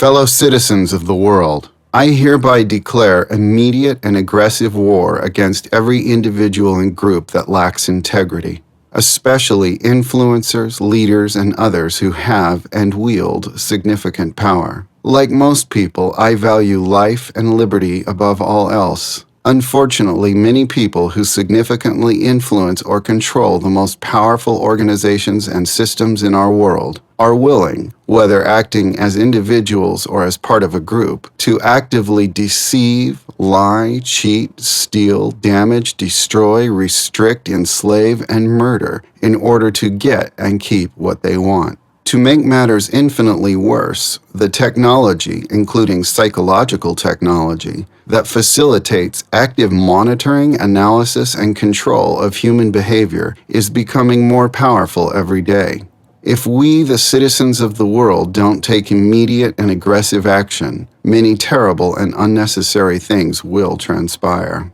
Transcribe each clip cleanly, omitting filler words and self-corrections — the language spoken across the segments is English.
Fellow citizens of the world, I hereby declare immediate and aggressive war against every individual and group that lacks integrity, especially influencers, leaders, and others who have and wield significant power. Like most people, I value life and liberty above all else. Unfortunately, many people who significantly influence or control the most powerful organizations and systems in our world are willing, whether acting as individuals or as part of a group, to actively deceive, lie, cheat, steal, damage, destroy, restrict, enslave, and murder in order to get and keep what they want. To make matters infinitely worse, the technology, including psychological technology, that facilitates active monitoring, analysis, and control of human behavior is becoming more powerful every day. If we, the citizens of the world, don't take immediate and aggressive action, many terrible and unnecessary things will transpire.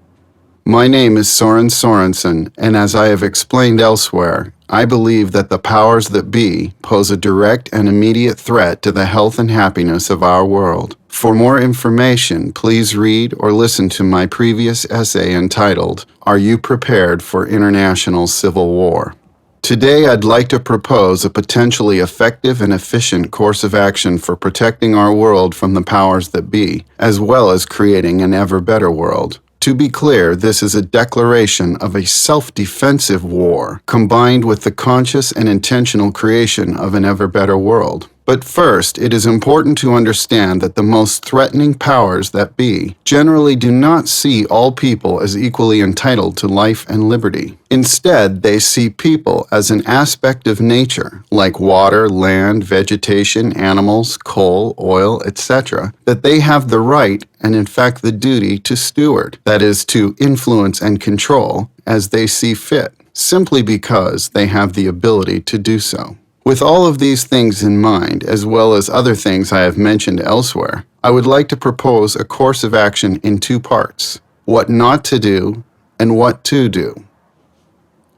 My name is Soren Sorensen, and as I have explained elsewhere, I believe that the powers that be pose a direct and immediate threat to the health and happiness of our world. For more information, please read or listen to my previous essay entitled, Are You Prepared for International Civil War? Today, I'd like to propose a potentially effective and efficient course of action for protecting our world from the powers that be, as well as creating an ever better world. To be clear, this is a declaration of a self-defensive war, combined with the conscious and intentional creation of an ever better world. But first, it is important to understand that the most threatening powers that be generally do not see all people as equally entitled to life and liberty. Instead, they see people as an aspect of nature, like water, land, vegetation, animals, coal, oil, etc., that they have the right and in fact the duty to steward, that is, to influence and control as they see fit, simply because they have the ability to do so. With all of these things in mind, as well as other things I have mentioned elsewhere, I would like to propose a course of action in two parts: what not to do and what to do.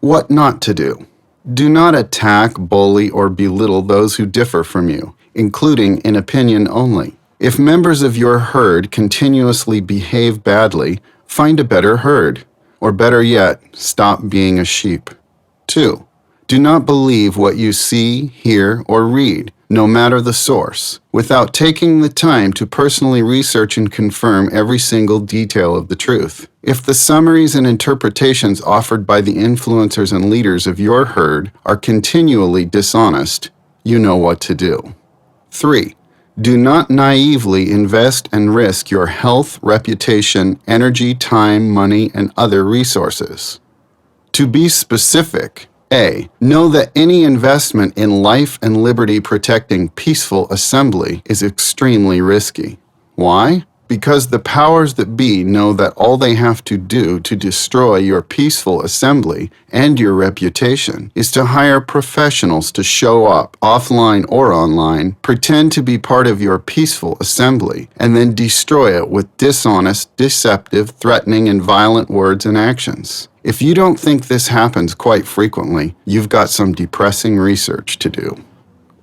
What not to do. Do not attack, bully, or belittle those who differ from you, including in opinion only. If members of your herd continuously behave badly, find a better herd, or better yet, stop being a sheep. 2. Do not believe what you see, hear, or read, no matter the source, without taking the time to personally research and confirm every single detail of the truth. If the summaries and interpretations offered by the influencers and leaders of your herd are continually dishonest, you know what to do. 3. Do not naively invest and risk your health, reputation, energy, time, money, and other resources. To be specific, A. Know that any investment in life and liberty protecting peaceful assembly is extremely risky. Why? Because the powers that be know that all they have to do to destroy your peaceful assembly and your reputation is to hire professionals to show up, offline or online, pretend to be part of your peaceful assembly, and then destroy it with dishonest, deceptive, threatening, and violent words and actions. If you don't think this happens quite frequently, you've got some depressing research to do.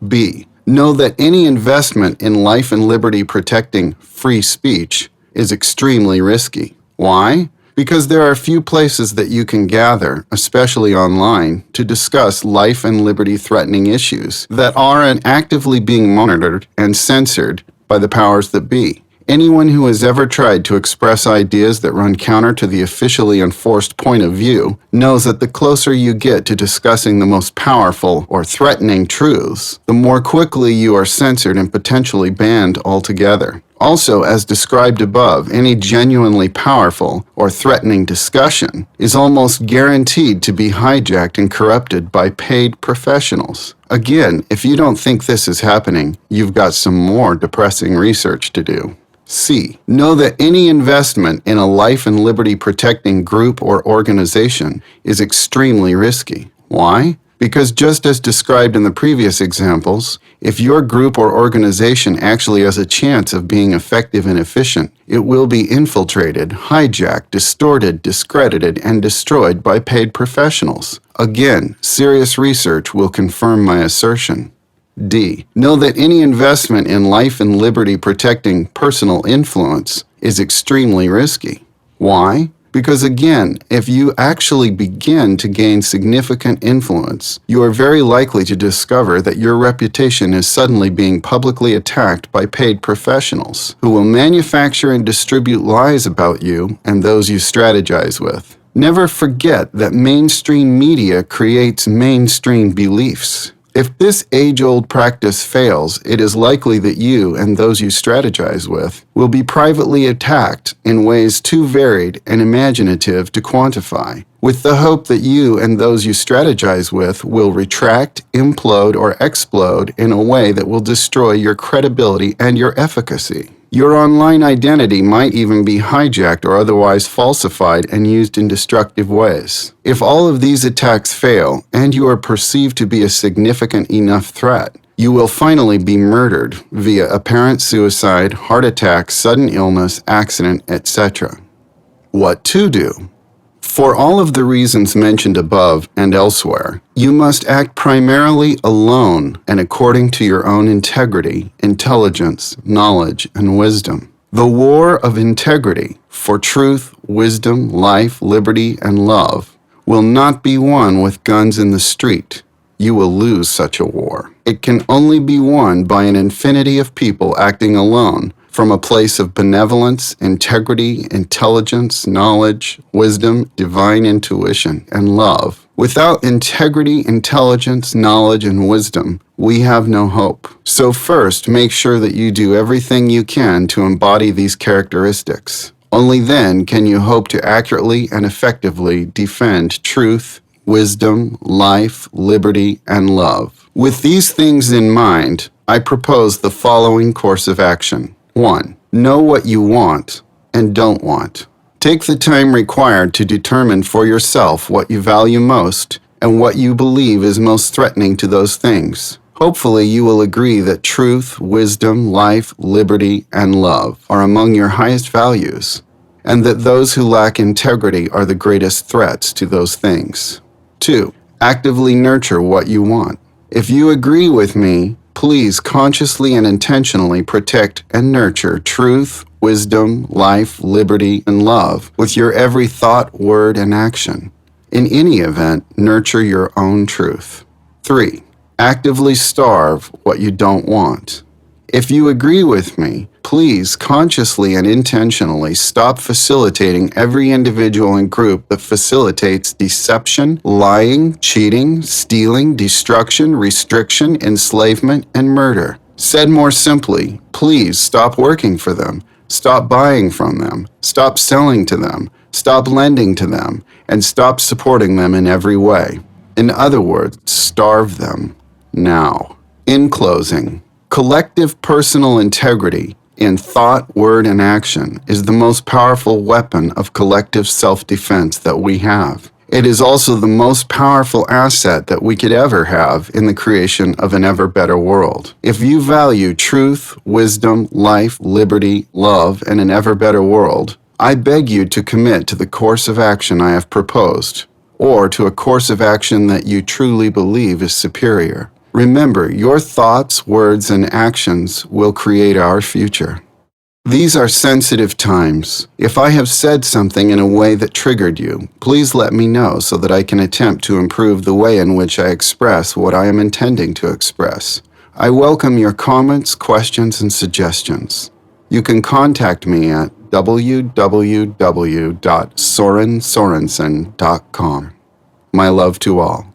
B. Know that any investment in life and liberty protecting free speech is extremely risky. Why? Because there are few places that you can gather, especially online, to discuss life and liberty threatening issues that are and actively being monitored and censored by the powers that be. Anyone who has ever tried to express ideas that run counter to the officially enforced point of view knows that the closer you get to discussing the most powerful or threatening truths, the more quickly you are censored and potentially banned altogether. Also, as described above, any genuinely powerful or threatening discussion is almost guaranteed to be hijacked and corrupted by paid professionals. Again, if you don't think this is happening, you've got some more depressing research to do. C. Know that any investment in a life and liberty protecting group or organization is extremely risky. Why? Because just as described in the previous examples, if your group or organization actually has a chance of being effective and efficient, it will be infiltrated, hijacked, distorted, discredited, and destroyed by paid professionals. Again, serious research will confirm my assertion. D. Know that any investment in life and liberty protecting personal influence is extremely risky. Why? Because again, if you actually begin to gain significant influence, you are very likely to discover that your reputation is suddenly being publicly attacked by paid professionals who will manufacture and distribute lies about you and those you strategize with. Never forget that mainstream media creates mainstream beliefs. If this age-old practice fails, it is likely that you and those you strategize with will be privately attacked in ways too varied and imaginative to quantify, with the hope that you and those you strategize with will retract, implode, or explode in a way that will destroy your credibility and your efficacy. Your online identity might even be hijacked or otherwise falsified and used in destructive ways. If all of these attacks fail, and you are perceived to be a significant enough threat, you will finally be murdered via apparent suicide, heart attack, sudden illness, accident, etc. What to do? For all of the reasons mentioned above and elsewhere, you must act primarily alone and according to your own integrity, intelligence, knowledge, and wisdom. The war of integrity for truth, wisdom, life, liberty, and love will not be won with guns in the street. You will lose such a war. It can only be won by an infinity of people acting alone from a place of benevolence, integrity, intelligence, knowledge, wisdom, divine intuition, and love. Without integrity, intelligence, knowledge, and wisdom, we have no hope. So first, make sure that you do everything you can to embody these characteristics. Only then can you hope to accurately and effectively defend truth, wisdom, life, liberty, and love. With these things in mind, I propose the following course of action. 1. Know what you want and don't want. Take the time required to determine for yourself what you value most and what you believe is most threatening to those things. Hopefully, you will agree that truth, wisdom, life, liberty, and love are among your highest values, and that those who lack integrity are the greatest threats to those things. 2. Actively nurture what you want. If you agree with me, please consciously and intentionally protect and nurture truth, wisdom, life, liberty, and love with your every thought, word, and action. In any event, nurture your own truth. 3. Actively starve what you don't want. If you agree with me, please consciously and intentionally stop facilitating every individual and group that facilitates deception, lying, cheating, stealing, destruction, restriction, enslavement, and murder. Said more simply, please stop working for them, stop buying from them, stop selling to them, stop lending to them, and stop supporting them in every way. In other words, starve them now. In closing, collective personal integrity in thought, word, and action is the most powerful weapon of collective self-defense that we have. It is also the most powerful asset that we could ever have in the creation of an ever better world. If you value truth, wisdom, life, liberty, love, and an ever better world, I beg you to commit to the course of action I have proposed, or to a course of action that you truly believe is superior. Remember, your thoughts, words, and actions will create our future. These are sensitive times. If I have said something in a way that triggered you, please let me know so that I can attempt to improve the way in which I express what I am intending to express. I welcome your comments, questions, and suggestions. You can contact me at www.sorensorensen.com. My love to all.